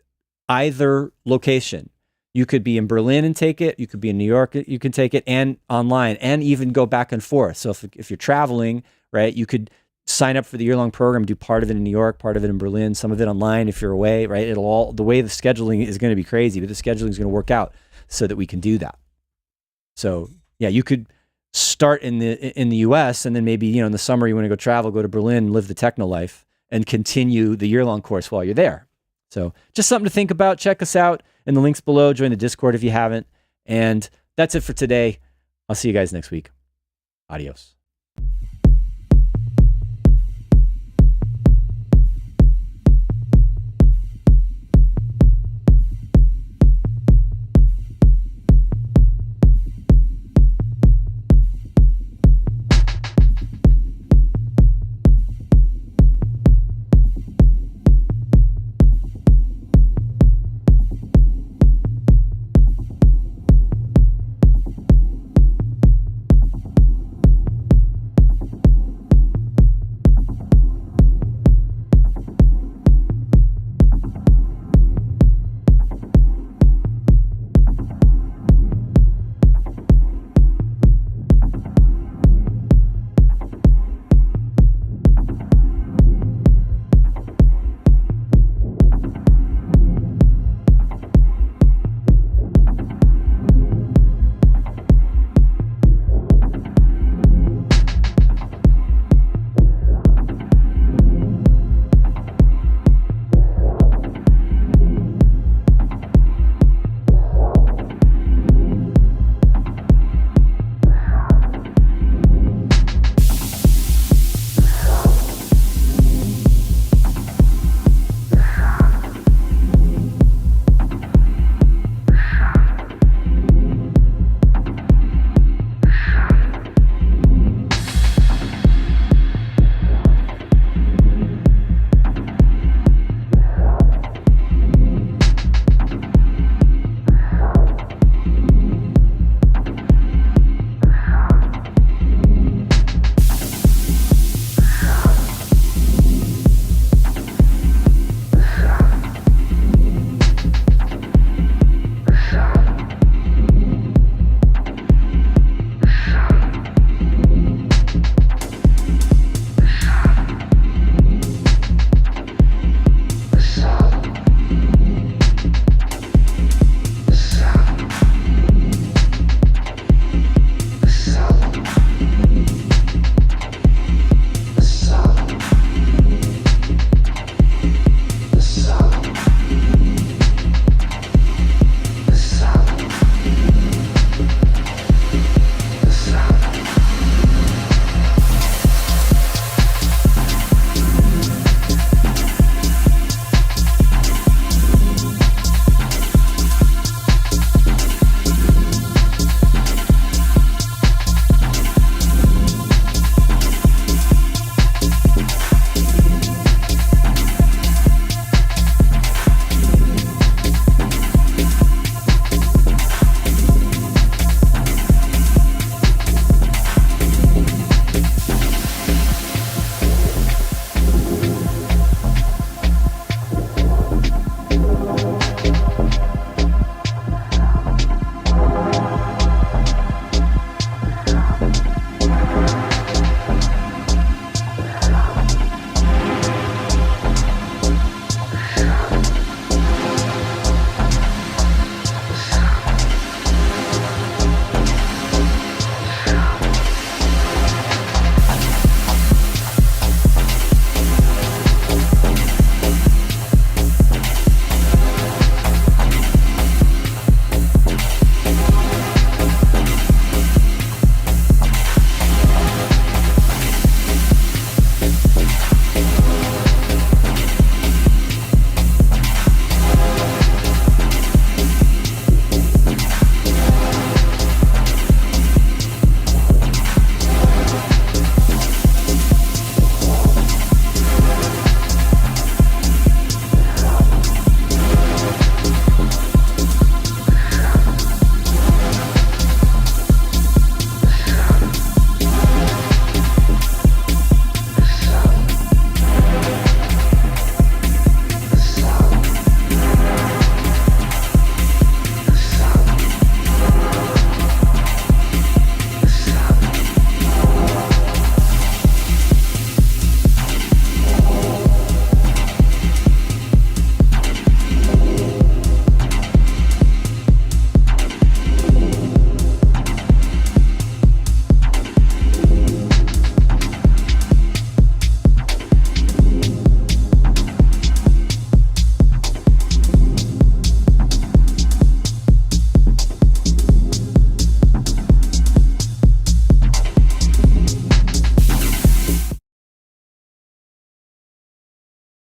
either location. You could be in Berlin and take it. You could be in New York. You can take it, and online, and even go back and forth. So if you're traveling, right, you could sign up for the year-long program, do part of it in New York, part of it in Berlin, some of it online if you're away, right? The way the scheduling is going to be crazy, but the scheduling is going to work out so that we can do that. So yeah, you could start in the US, and then maybe, in the summer you want to go travel, go to Berlin, live the techno life, and continue the year-long course while you're there. So just something to think about. Check us out in the links below. Join the Discord if you haven't. And that's it for today. I'll see you guys next week. Adios.